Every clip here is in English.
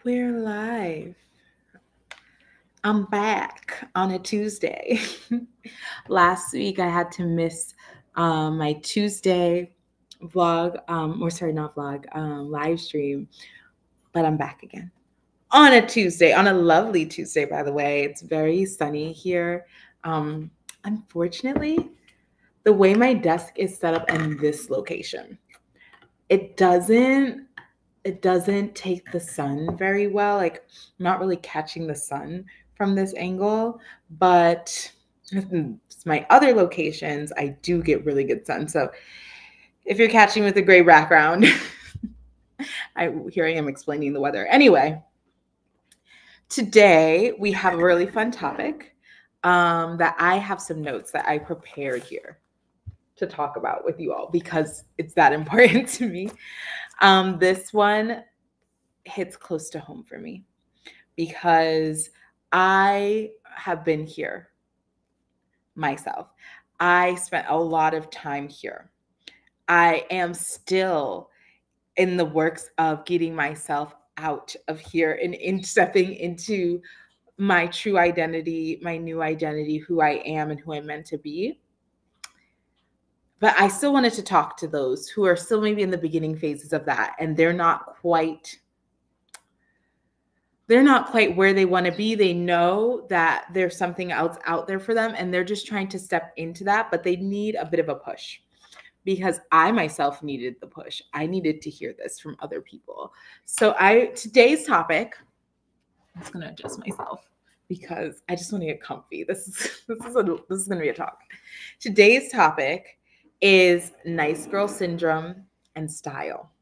We're live. I'm back on a Tuesday. Last week I had to miss my Tuesday vlog, not vlog, live stream, but I'm back again on a Tuesday, on a lovely Tuesday, by the way. It's very sunny here. Unfortunately, the way my desk is set up in this location, it doesn't take the sun very well. Like, I'm not really catching the sun from this angle, but my other locations, I do get really good sun. So if you're catching with a gray background, here I am explaining the weather. Anyway, today we have a really fun topic that I have some notes that I prepared here to talk about with you all because it's that important to me. This one hits close to home for me because I have been here myself. I spent a lot of time here. I am still in the works of getting myself out of here and stepping into my true identity, my new identity, who I am and who I'm meant to be. But I still wanted to talk to those who are still maybe in the beginning phases of that, and they're not quite where they want to be. They know that there's something else out there for them, and they're just trying to step into that, but they need a bit of a push, because I myself needed the push. I needed to hear this from other people. So today's topic, I'm just going to adjust myself because I just want to get comfy. This is going to be a talk. Today's topic is nice girl syndrome and style.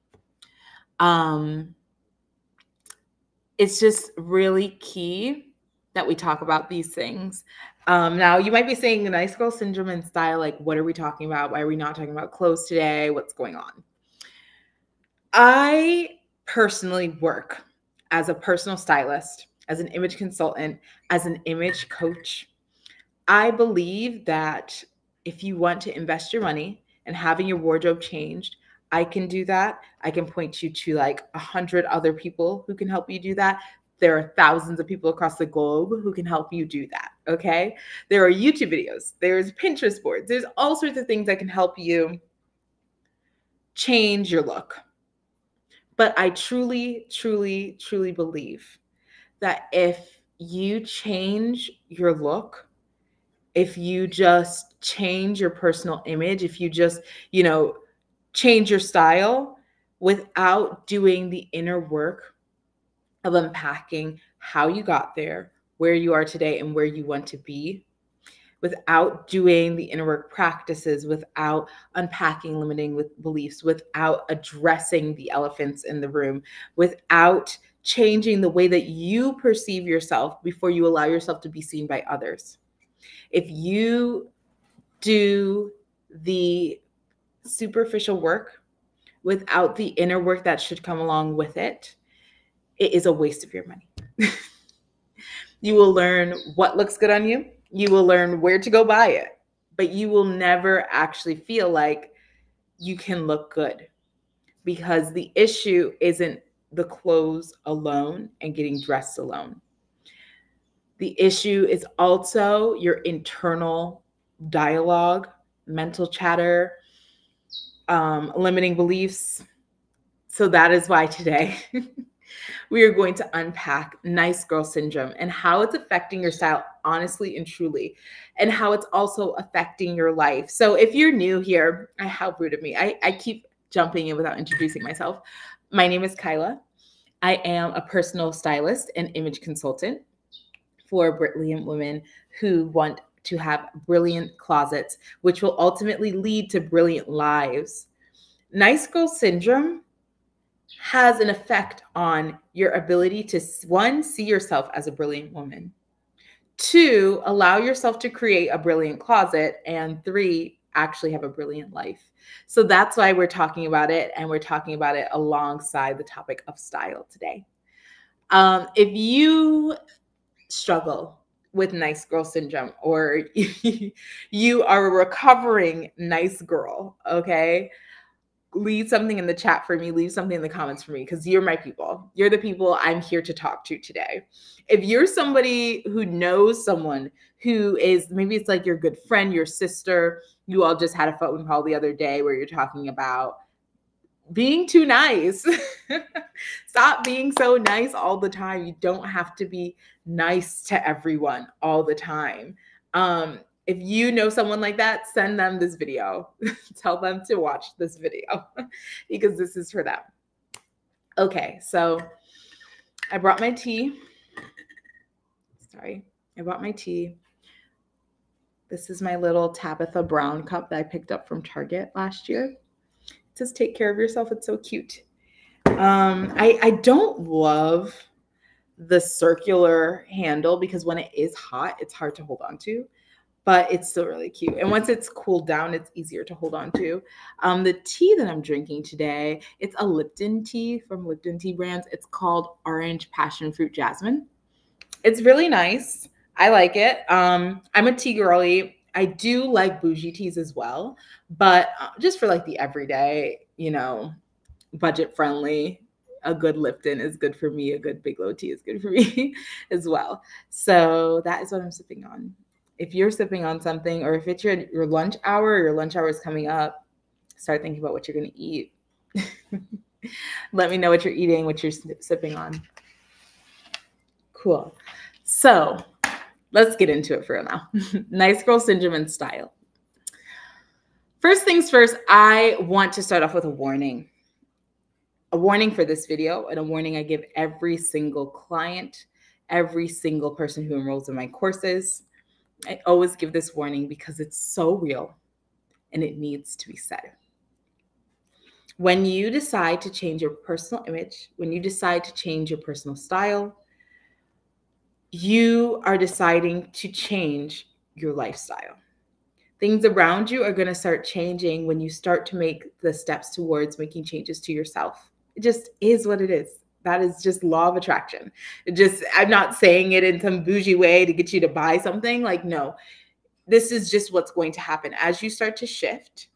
It's just really key that we talk about these things. Now, you might be saying nice girl syndrome and style, like, what are we talking about? Why are we not talking about clothes today? What's going on? I personally work as a personal stylist, as an image consultant, as an image coach. I believe that if you want to invest your money and having your wardrobe changed, I can do that. I can point you to like 100 other people who can help you do that. There are thousands of people across the globe who can help you do that, okay? There are YouTube videos. There's Pinterest boards. There's all sorts of things that can help you change your look. But I truly, truly, truly believe that if you change your look, if you just change your personal image, if you just, change your style without doing the inner work of unpacking how you got there, where you are today, and where you want to be, without doing the inner work practices, without unpacking limiting beliefs, without addressing the elephants in the room, without changing the way that you perceive yourself before you allow yourself to be seen by others. If you do the superficial work without the inner work that should come along with it, it is a waste of your money. You will learn what looks good on you. You will learn where to go buy it, but you will never actually feel like you can look good, because the issue isn't the clothes alone and getting dressed alone. The issue is also your internal dialogue, mental chatter, limiting beliefs. So that is why today we are going to unpack nice girl syndrome and how it's affecting your style, honestly and truly, and how it's also affecting your life. So if you're new here, how rude of me. I keep jumping in without introducing myself. My name is Kyla. I am a personal stylist and image consultant for brilliant women who want to have brilliant closets, which will ultimately lead to brilliant lives. Nice girl syndrome has an effect on your ability to, one, see yourself as a brilliant woman, two, allow yourself to create a brilliant closet, and three, actually have a brilliant life. So that's why we're talking about it, and we're talking about it alongside the topic of style today. If you struggle with nice girl syndrome, or you are a recovering nice girl, okay, leave something in the chat for me, leave something in the comments for me, because you're my people. You're the people I'm here to talk to today. If you're somebody who knows someone who is, maybe it's like your good friend, your sister, you all just had a phone call the other day where you're talking about being too nice. Stop being so nice all the time. You don't have to be nice to everyone all the time. If you know someone like that, send them this video. Tell them to watch this video because this is for them. Okay, so I brought my tea. Sorry, I brought my tea. This is my little Tabitha Brown cup that I picked up from Target last year. It says, take care of yourself. It's so cute. I don't love the circular handle because when it is hot, it's hard to hold on to, but it's still really cute. And once it's cooled down, it's easier to hold on to. The tea that I'm drinking today, it's a Lipton tea from Lipton Tea Brands. It's called Orange Passion Fruit Jasmine. It's really nice. I like it. I'm a tea girly. I do like bougie teas as well, but just for like the everyday, budget friendly, a good Lipton is good for me. A good Bigelow tea is good for me as well. So that is what I'm sipping on. If you're sipping on something, or if it's your lunch hour is coming up, start thinking about what you're going to eat. Let me know what you're eating, what you're sipping on. Cool. So let's get into it for real now. Nice girl syndrome and style. First things first, I want to start off with a warning. A warning for this video, and a warning I give every single client, every single person who enrolls in my courses. I always give this warning because it's so real and it needs to be said. When you decide to change your personal image, when you decide to change your personal style, you are deciding to change your lifestyle. Things around you are going to start changing when you start to make the steps towards making changes to yourself. It just is what it is. That is just law of attraction. I'm not saying it in some bougie way to get you to buy something. Like, no, this is just what's going to happen. As you start to shift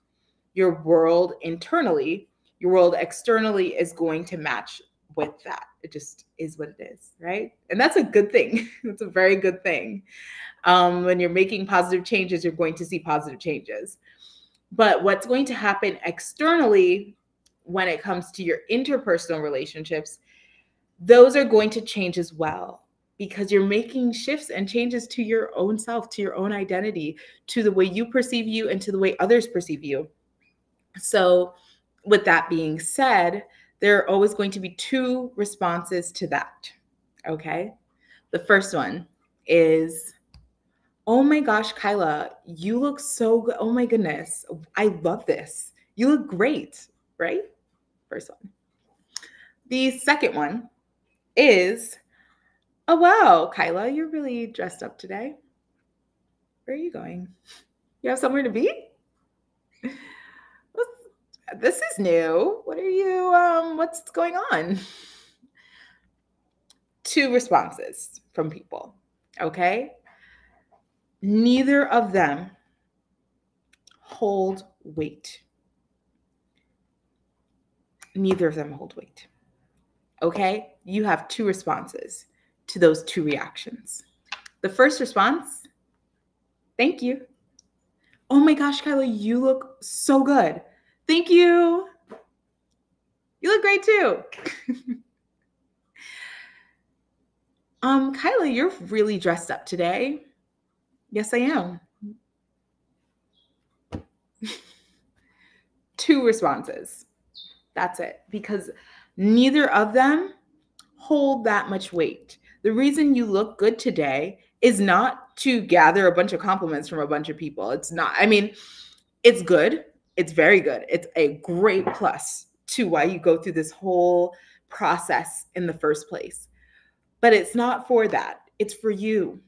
your world internally, your world externally is going to match with that. It just is what it is, right? And that's a good thing. That's a very good thing. When you're making positive changes, you're going to see positive changes. But what's going to happen externally when it comes to your interpersonal relationships, those are going to change as well, because you're making shifts and changes to your own self, to your own identity, to the way you perceive you and to the way others perceive you. So with that being said, there are always going to be two responses to that, okay? The first one is, oh my gosh, Kyla, you look so good. Oh my goodness, I love this. You look great, right? First one. The second one is, oh wow, Kyla, you're really dressed up today. Where are you going? You have somewhere to be? This is new. What are you, what's going on? Two responses from people, okay? Neither of them hold weight. Neither of them hold weight. Okay? You have two responses to those two reactions. The first response, thank you. Oh my gosh, Kyla, you look so good. Thank you. You look great too. Kyla, you're really dressed up today. Yes, I am. Two responses. That's it. Because neither of them hold that much weight. The reason you look good today is not to gather a bunch of compliments from a bunch of people. It's not. I mean, it's good. It's very good. It's a great plus to why you go through this whole process in the first place. But it's not for that. It's for you.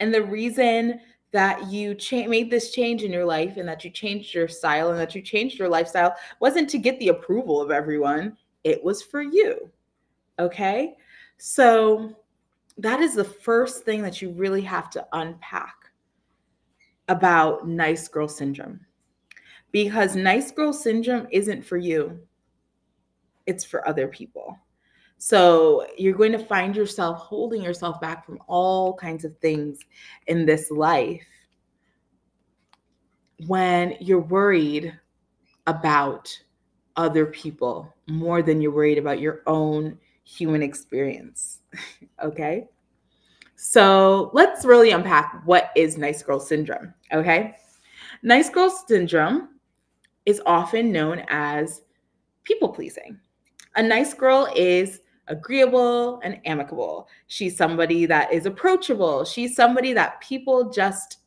And the reason that you made this change in your life, and that you changed your style, and that you changed your lifestyle, wasn't to get the approval of everyone. It was for you. Okay? So that is the first thing that you really have to unpack about nice girl syndrome. because nice girl syndrome isn't for you. It's for other people. So you're going to find yourself holding yourself back from all kinds of things in this life when you're worried about other people more than you're worried about your own human experience. Okay? So let's really unpack what is nice girl syndrome. Okay? Nice girl syndrome is often known as people pleasing. A nice girl is agreeable and amicable. She's somebody that is approachable. She's somebody that people just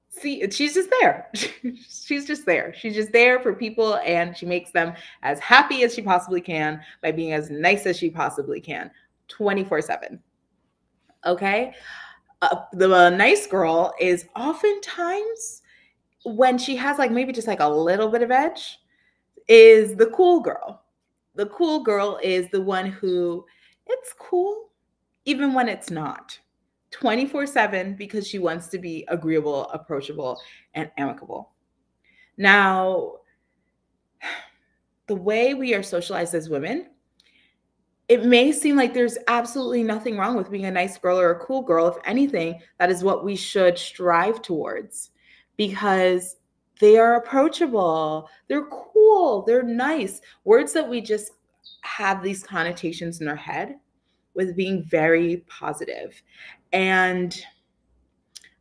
see. She's just there. She's just there. She's just there for people, and she makes them as happy as she possibly can by being as nice as she possibly can 24/7. Okay? The nice girl is oftentimes, when she has like maybe just like a little bit of edge, is the cool girl. The cool girl is the one who, it's cool even when it's not, 24/7, because she wants to be agreeable, approachable, and amicable. Now, the way we are socialized as women, it may seem like there's absolutely nothing wrong with being a nice girl or a cool girl. If anything, that is what we should strive towards, because they are approachable, they're cool, they're nice. Words that we just have these connotations in our head with being very positive. And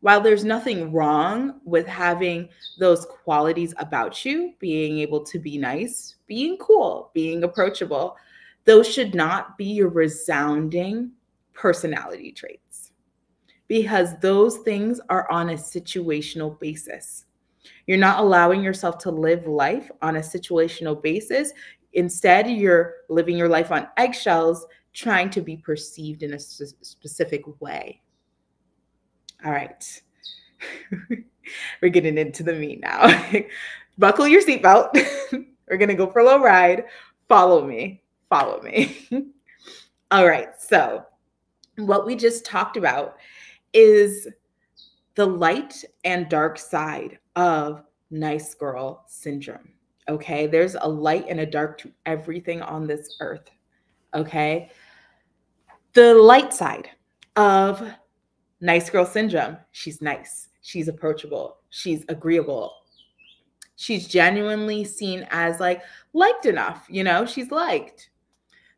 while there's nothing wrong with having those qualities about you, being able to be nice, being cool, being approachable, those should not be your resounding personality traits, because those things are on a situational basis. You're not allowing yourself to live life on a situational basis. Instead, you're living your life on eggshells, trying to be perceived in a specific way. All right. We're getting into the meat now. Buckle your seatbelt. We're going to go for a little ride. Follow me. Follow me. All right. So what we just talked about is the light and dark side of nice girl syndrome. Okay. There's a light and a dark to everything on this earth. Okay. The light side of nice girl syndrome: she's nice, she's approachable, she's agreeable, she's genuinely seen as like liked enough, she's liked.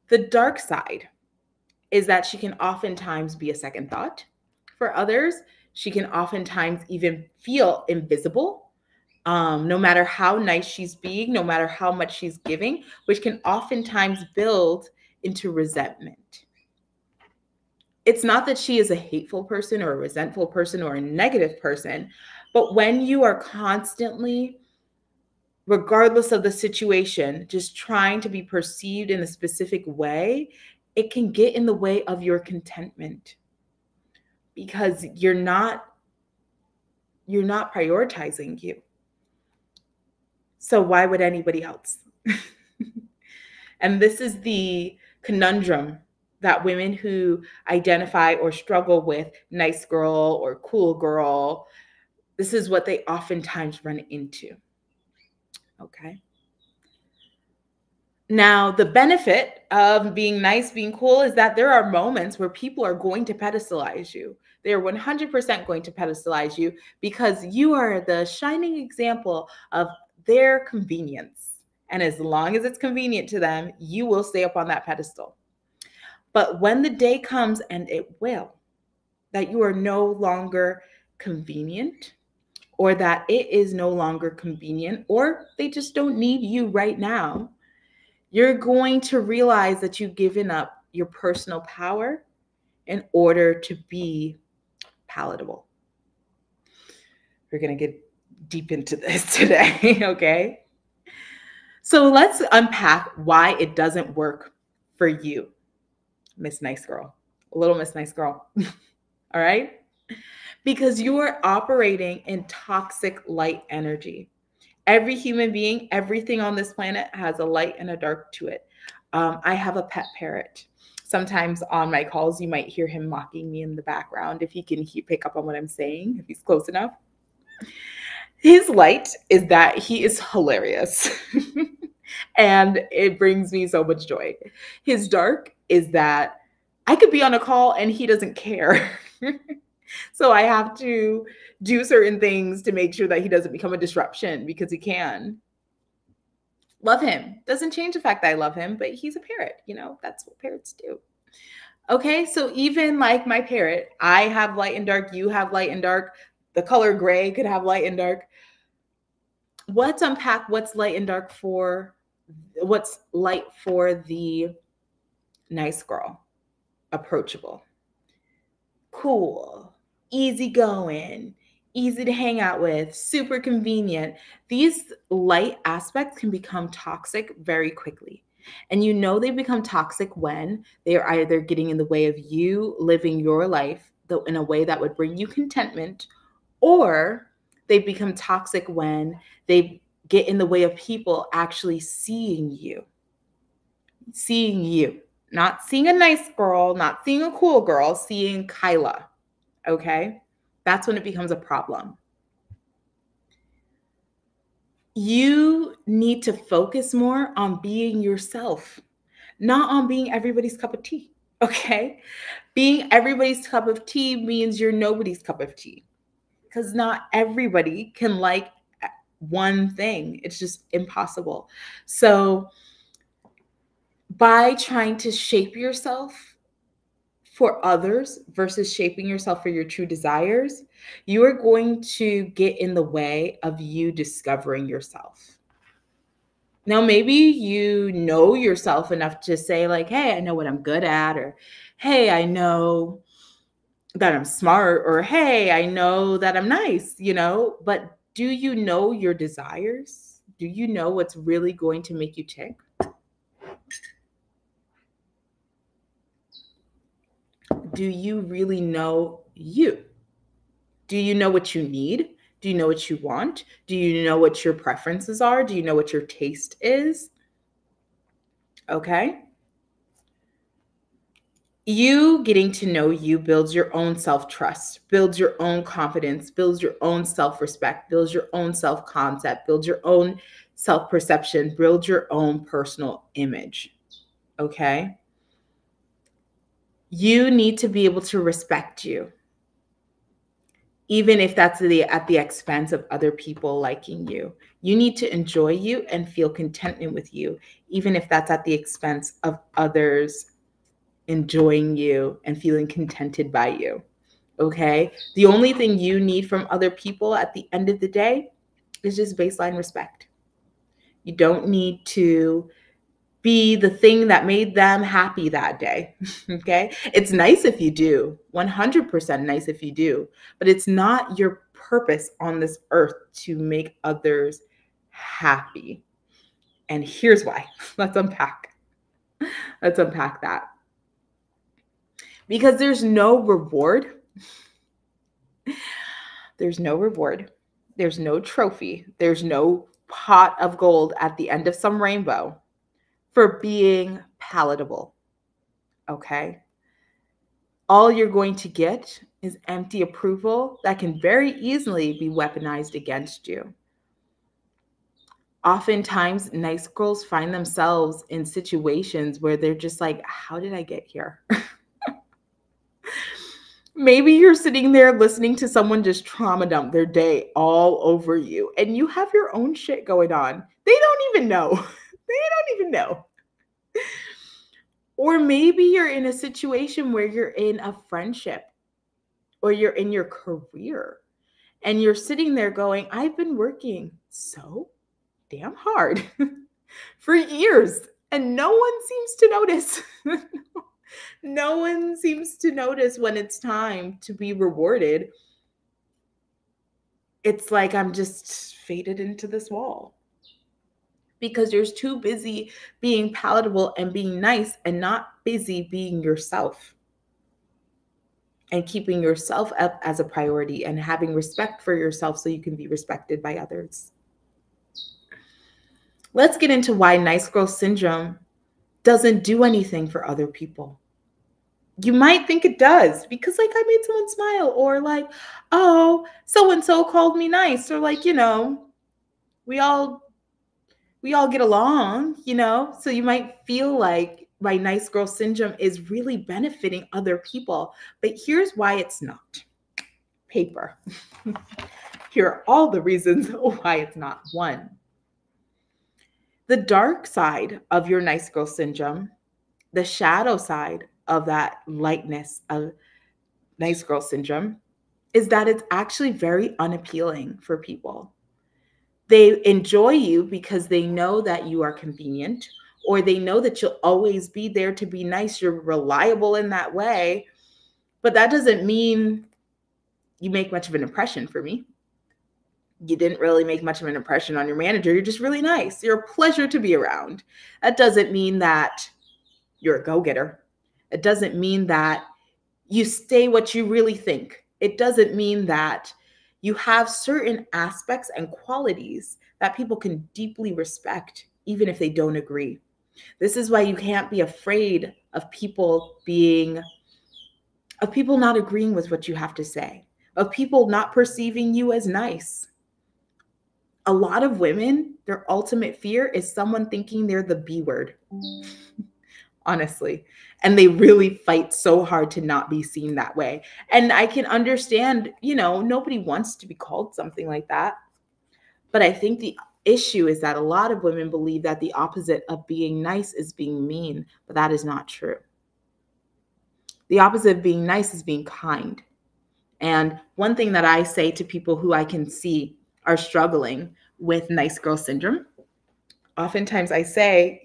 The dark side is that she can oftentimes be a second thought for others. She can oftentimes even feel invisible, no matter how nice she's being, no matter how much she's giving, which can oftentimes build into resentment. It's not that she is a hateful person or a resentful person or a negative person, but when you are constantly, regardless of the situation, just trying to be perceived in a specific way, it can get in the way of your contentment, because you're not prioritizing you. So why would anybody else? And this is the conundrum that women who identify or struggle with nice girl or cool girl, this is what they oftentimes run into. Okay. Now, the benefit of being nice, being cool, is that there are moments where people are going to pedestalize you. They are 100% going to pedestalize you, because you are the shining example of their convenience. And as long as it's convenient to them, you will stay up on that pedestal. But when the day comes, and it will, that you are no longer convenient, or that it is no longer convenient, or they just don't need you right now, you're going to realize that you've given up your personal power in order to be palatable. We're going to get deep into this today, okay? So let's unpack why it doesn't work for you, Miss Nice Girl, little Miss Nice Girl. All right? Because you are operating in toxic light energy. Every human being, everything on this planet has a light and a dark to it. I have a pet parrot. Sometimes on my calls, you might hear him mocking me in the background, if he can pick up on what I'm saying, if he's close enough. His light is that he is hilarious. And it brings me so much joy. His dark is that I could be on a call and he doesn't care. So I have to do certain things to make sure that he doesn't become a disruption because he can. Love him. Doesn't change the fact that I love him, but he's a parrot. You know, that's what parrots do. Okay, so even like my parrot, I have light and dark, you have light and dark. The color gray could have light and dark. Let's unpack what's light and dark for, what's light for the nice girl. Approachable, cool, easygoing, easy to hang out with, super convenient. These light aspects can become toxic very quickly. And you know they become toxic when they are either getting in the way of you living your life in a way that would bring you contentment, or they become toxic when they get in the way of people actually seeing you. Seeing you. Not seeing a nice girl, not seeing a cool girl, seeing Kyla. Okay? That's when it becomes a problem. You need to focus more on being yourself, not on being everybody's cup of tea. Okay? Being everybody's cup of tea means you're nobody's cup of tea, because not everybody can like one thing. It's just impossible. So by trying to shape yourself for others versus shaping yourself for your true desires, you are going to get in the way of you discovering yourself. Now, maybe you know yourself enough to say like, hey, I know what I'm good at, or hey, I know that I'm smart, or hey, I know that I'm nice, you know, but do you know your desires? Do you know what's really going to make you tick? Do you really know you? Do you know what you need? Do you know what you want? Do you know what your preferences are? Do you know what your taste is? Okay. You getting to know you builds your own self-trust, builds your own confidence, builds your own self-respect, builds your own self-concept, builds your own self-perception, builds your own personal image. Okay. You need to be able to respect you, even if that's at the expense of other people liking you. You need to enjoy you and feel contentment with you, even if that's at the expense of others enjoying you and feeling contented by you. Okay? The only thing you need from other people at the end of the day is just baseline respect. You don't need to be the thing that made them happy that day. Okay? It's nice if you do, 100% nice if you do, but it's not your purpose on this earth to make others happy. And here's why. Let's unpack that. Because there's no reward. There's no reward. There's no trophy. There's no pot of gold at the end of some rainbow for being palatable. Okay? All you're going to get is empty approval that can very easily be weaponized against you. Oftentimes, nice girls find themselves in situations where they're just like, how did I get here? Maybe you're sitting there listening to someone just trauma dump their day all over you, and you have your own shit going on. They don't even know. They don't even know. Or maybe you're in a situation where you're in a friendship or you're in your career and you're sitting there going, I've been working so damn hard for years and no one seems to notice. No one seems to notice when it's time to be rewarded. It's like I'm just faded into this wall because you're too busy being palatable and being nice and not busy being yourself and keeping yourself up as a priority and having respect for yourself so you can be respected by others. Let's get into why nice girl syndrome doesn't do anything for other people. You might think it does because like I made someone smile, or like, oh, so and so called me nice, or like, we all get along, so you might feel like my nice girl syndrome is really benefiting other people. But here's why it's not. Paper. Here are all the reasons why it's not. One, the dark side of your nice girl syndrome, the shadow side of that lightness of nice girl syndrome, is that it's actually very unappealing for people. They enjoy you because they know that you are convenient, or they know that you'll always be there to be nice. You're reliable in that way. But that doesn't mean you make much of an impression for me. You didn't really make much of an impression on your manager. You're just really nice. You're a pleasure to be around. That doesn't mean that you're a go-getter. It doesn't mean that you stay what you really think. It doesn't mean that you have certain aspects and qualities that people can deeply respect, even if they don't agree. This is why you can't be afraid of people not agreeing with what you have to say, of people not perceiving you as nice. A lot of women, their ultimate fear is someone thinking they're the B word, honestly. And they really fight so hard to not be seen that way. And I can understand, nobody wants to be called something like that. But I think the issue is that a lot of women believe that the opposite of being nice is being mean, but that is not true. The opposite of being nice is being kind. And one thing that I say to people who I can see are struggling with nice girl syndrome, oftentimes I say,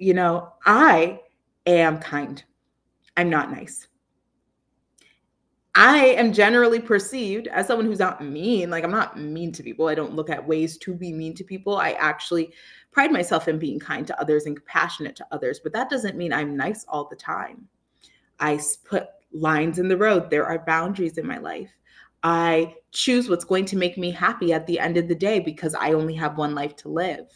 I am kind. I'm not nice. I am generally perceived as someone who's not mean. Like, I'm not mean to people. I don't look at ways to be mean to people. I actually pride myself in being kind to others and compassionate to others, but that doesn't mean I'm nice all the time. I put lines in the road. There are boundaries in my life. I choose what's going to make me happy at the end of the day because I only have one life to live.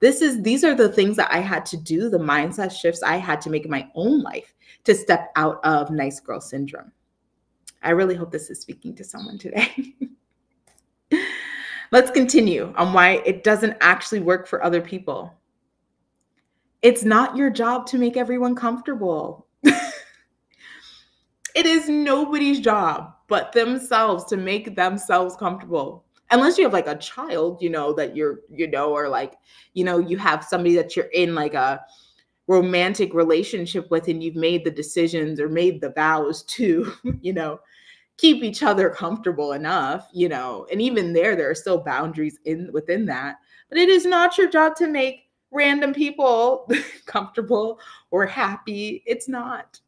These are the things that I had to do, the mindset shifts I had to make in my own life to step out of nice girl syndrome. I really hope this is speaking to someone today. Let's continue on why it doesn't actually work for other people. It's not your job to make everyone comfortable. It is nobody's job but themselves to make themselves comfortable. Unless you have like a child, that or like, you have somebody that you're in like a romantic relationship with, and you've made the decisions or made the vows to, keep each other comfortable enough, and even there are still boundaries within that. But it is not your job to make random people comfortable or happy. It's not.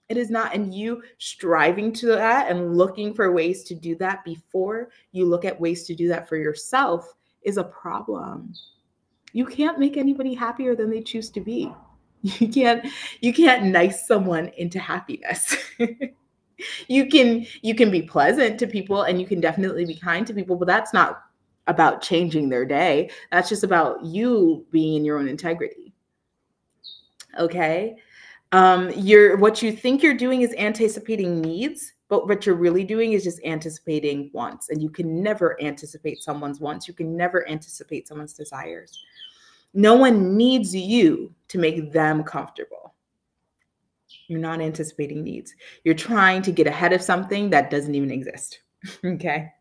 It is not. And you striving to that and looking for ways to do that before you look at ways to do that for yourself is a problem. You can't make anybody happier than they choose to be. You can't nice someone into happiness. You can be pleasant to people and you can definitely be kind to people, but that's not about changing their day. That's just about you being in your own integrity. Okay? What you think you're doing is anticipating needs, but what you're really doing is just anticipating wants. And you can never anticipate someone's wants. You can never anticipate someone's desires. No one needs you to make them comfortable. You're not anticipating needs. You're trying to get ahead of something that doesn't even exist. Okay.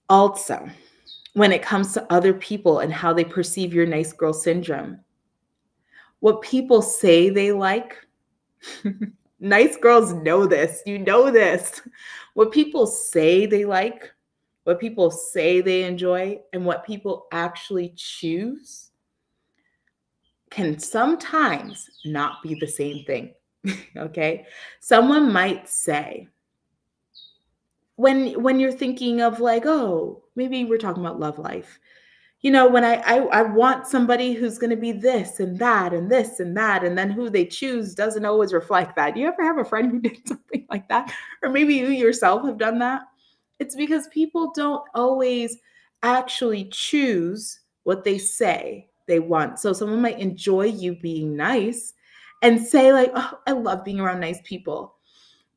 Also, when it comes to other people and how they perceive your nice girl syndrome, what people say they like, nice girls know this. You know this. What people say they like, what people say they enjoy, and what people actually choose can sometimes not be the same thing. Okay. Someone might say, when you're thinking of like, oh, maybe we're talking about love life. When I want somebody who's going to be this and that and this and that, and then who they choose doesn't always reflect that. Do you ever have a friend who did something like that? Or maybe you yourself have done that? It's because people don't always actually choose what they say they want. So someone might enjoy you being nice, and say like, oh, I love being around nice people.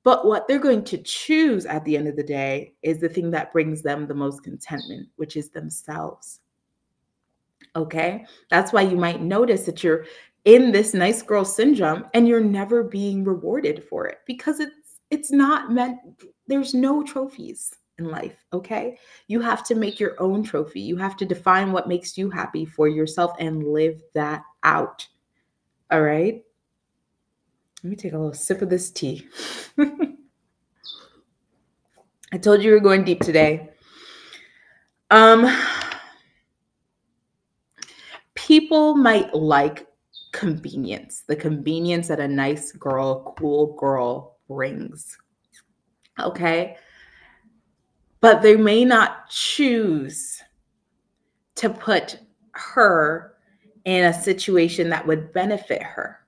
But what they're going to choose at the end of the day is the thing that brings them the most contentment, which is themselves. Okay? That's why you might notice that you're in this nice girl syndrome and you're never being rewarded for it because it's not meant, there's no trophies in life, okay? You have to make your own trophy. You have to define what makes you happy for yourself and live that out. All right? Let me take a little sip of this tea. I told you we were going deep today. People might like convenience, the convenience that a nice girl, cool girl brings. Okay? But they may not choose to put her in a situation that would benefit her.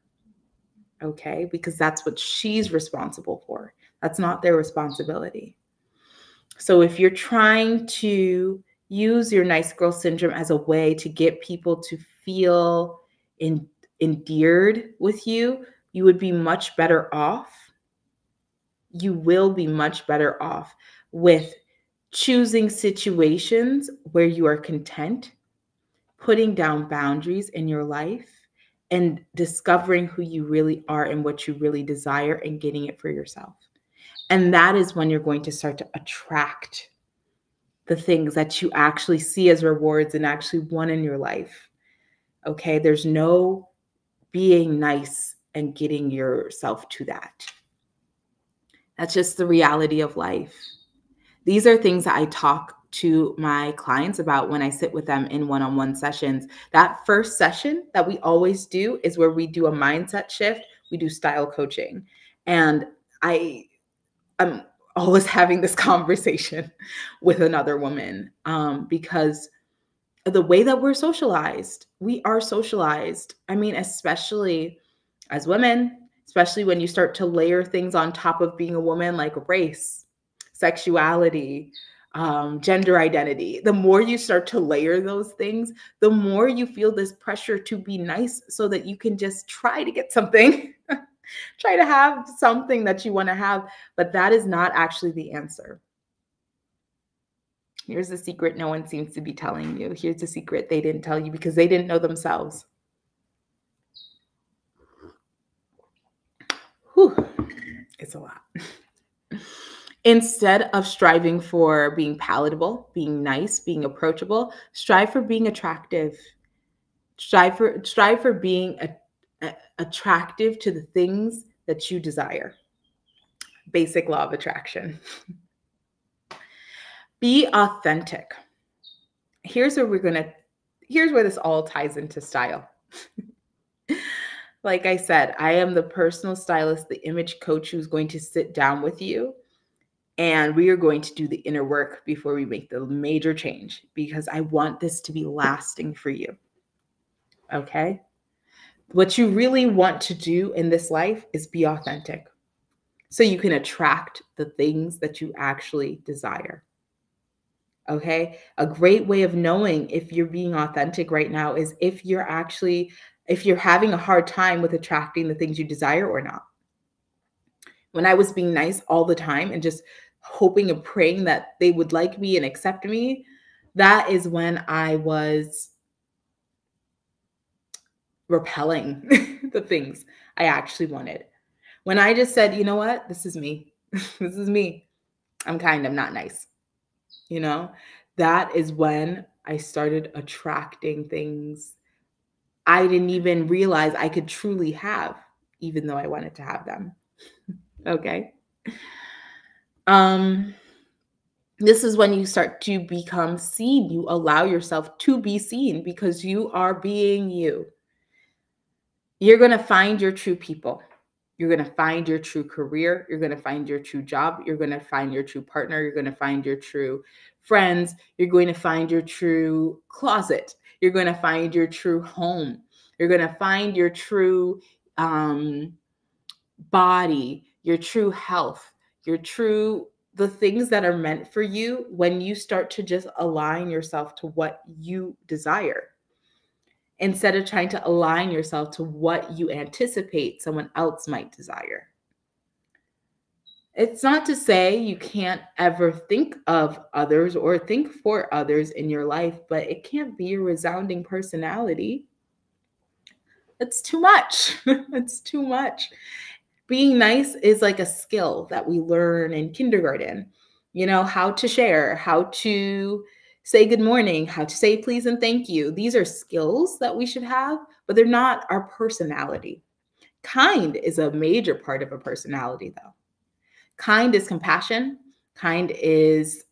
Okay? Because that's what she's responsible for. That's not their responsibility. So if you're trying to use your nice girl syndrome as a way to get people to feel endeared with you, you would be much better off. You will be much better off with choosing situations where you are content, putting down boundaries in your life, and discovering who you really are and what you really desire and getting it for yourself. And that is when you're going to start to attract the things that you actually see as rewards and actually want in your life. Okay, there's no being nice and getting yourself to that. That's just the reality of life. These are things that I talk to my clients about when I sit with them in one-on-one sessions. That first session that we always do is where we do a mindset shift. We do style coaching. And I'm always having this conversation with another woman because the way that we're socialized, we are socialized. I mean, especially as women, especially when you start to layer things on top of being a woman, like race, sexuality, gender identity. The more you start to layer those things, the more you feel this pressure to be nice so that you can just try to get something. Try to have something that you want to have, but that is not actually the answer. Here's the secret no one seems to be telling you. Here's the secret they didn't tell you because they didn't know themselves. Whew, it's a lot. Instead of striving for being palatable, being nice, being approachable, strive for being attractive. Strive for being attractive to the things that you desire. Basic law of attraction. Be authentic. Here's where this all ties into style. Like I said, I am the personal stylist, the image coach who's going to sit down with you, and we are going to do the inner work before we make the major change because I want this to be lasting for you. Okay? What you really want to do in this life is be authentic so you can attract the things that you actually desire. Okay? A great way of knowing if you're being authentic right now is if you're having a hard time with attracting the things you desire or not. When I was being nice all the time and just hoping and praying that they would like me and accept me, that is when I was repelling the things I actually wanted. When I just said, you know what, this is me. This is me. I'm not nice. That is when I started attracting things I didn't even realize I could truly have, even though I wanted to have them. Okay. This is when you start to become seen. You allow yourself to be seen because you are being you. You're going to find your true people. You're going to find your true career. You're going to find your true job. You're going to find your true partner. You're going to find your true friends. You're going to find your true closet. You're going to find your true home. You're going to find your true body, your true health, the things that are meant for you when you start to just align yourself to what you desire. instead of trying to align yourself to what you anticipate someone else might desire. It's not to say you can't ever think of others or think for others in your life, but it can't be a resounding personality. It's too much. It's too much. Being nice is like a skill that we learn in kindergarten. You know, how to share, how to say good morning, how to say please and thank you. These are skills that we should have, but they're not our personality. Kind is a major part of a personality, though. Kind is compassion. Kind is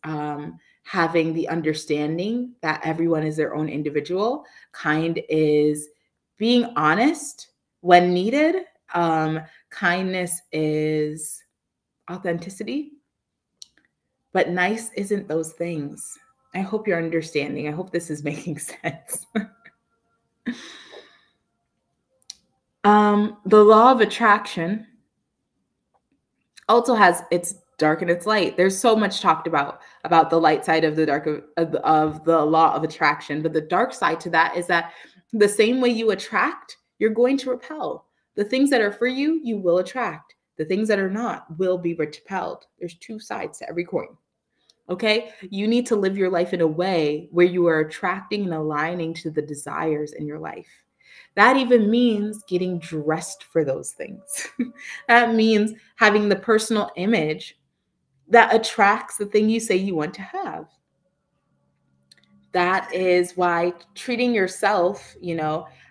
having the understanding that everyone is their own individual. Kind is being honest when needed. Kindness is authenticity. But nice isn't those things. I hope you're understanding. I hope this is making sense. The law of attraction also has its dark and its light. There's so much talked about the light side of the dark of the law of attraction, but the dark side to that is that the same way you attract, you're going to repel. The things that are for you, you will attract. The things that are not will be repelled. There's two sides to every coin. Okay? You need to live your life in a way where you are attracting and aligning to the desires in your life. That even means getting dressed for those things. That means having the personal image that attracts the thing you say you want to have. That is why treating yourself,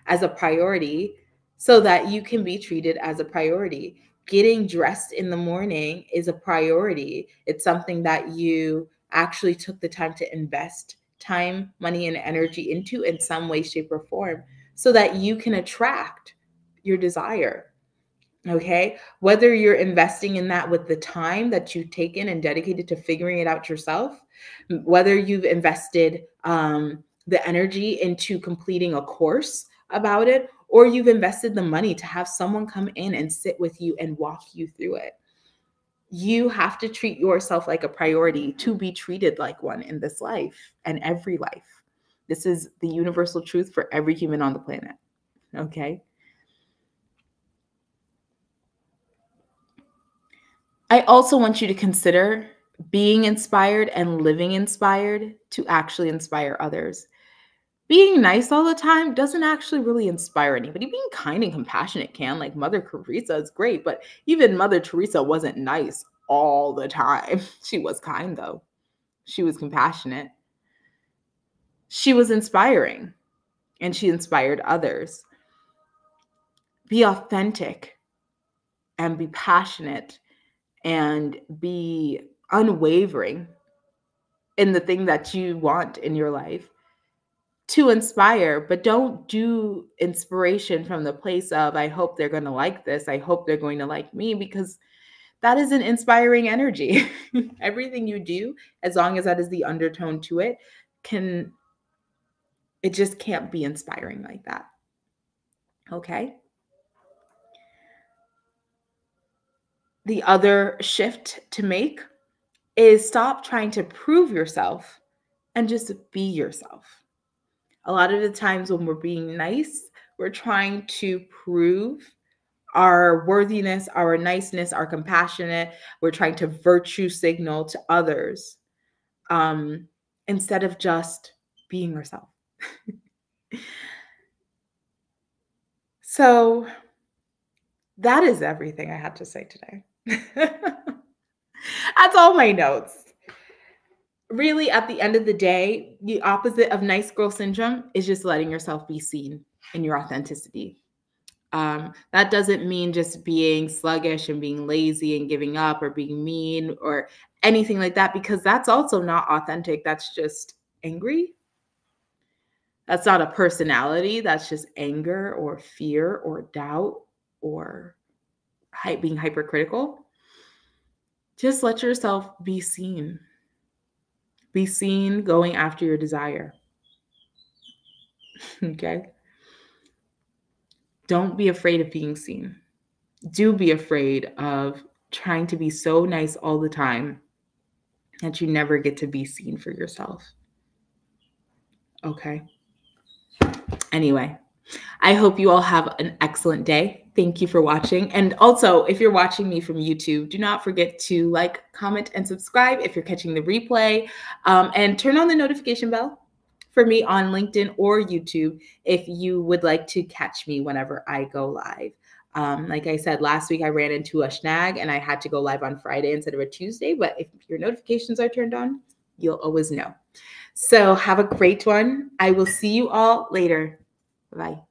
as a priority so that you can be treated as a priority. Getting dressed in the morning is a priority. It's something that you actually took the time to invest time, money, and energy into in some way, shape, or form so that you can attract your desire. Okay. Whether you're investing in that with the time that you've taken and dedicated to figuring it out yourself, whether you've invested the energy into completing a course about it, or you've invested the money to have someone come in and sit with you and walk you through it. You have to treat yourself like a priority to be treated like one in this life and every life. This is the universal truth for every human on the planet. Okay. I also want you to consider being inspired and living inspired to actually inspire others. Being nice all the time doesn't actually really inspire anybody. Being kind and compassionate can, like Mother Teresa is great, but even Mother Teresa wasn't nice all the time. She was kind, though. She was compassionate. She was inspiring, and she inspired others. Be authentic and be passionate and be unwavering in the thing that you want in your life to inspire, but don't do inspiration from the place of, I hope they're going to like this. I hope they're going to like me, because that is an inspiring energy. Everything you do, as long as that is the undertone to it, it just can't be inspiring like that. Okay. The other shift to make is stop trying to prove yourself and just be yourself. A lot of the times when we're being nice, we're trying to prove our worthiness, our niceness, our compassionate. We're trying to virtue signal to others instead of just being yourself. So that is everything I had to say today. That's all my notes. Really, at the end of the day, the opposite of nice girl syndrome is just letting yourself be seen in your authenticity. That doesn't mean just being sluggish and being lazy and giving up or being mean or anything like that, because that's also not authentic. That's just angry. That's not a personality. That's just anger or fear or doubt or being hypercritical. Just let yourself be seen. Be seen going after your desire. Okay? Don't be afraid of being seen. Do be afraid of trying to be so nice all the time that you never get to be seen for yourself. Okay? Anyway, I hope you all have an excellent day. Thank you for watching. And also, if you're watching me from YouTube, do not forget to like, comment, and subscribe if you're catching the replay. And turn on the notification bell for me on LinkedIn or YouTube if you would like to catch me whenever I go live. Like I said, last week I ran into a snag and I had to go live on Friday instead of a Tuesday. But if your notifications are turned on, you'll always know. So have a great one. I will see you all later. Bye.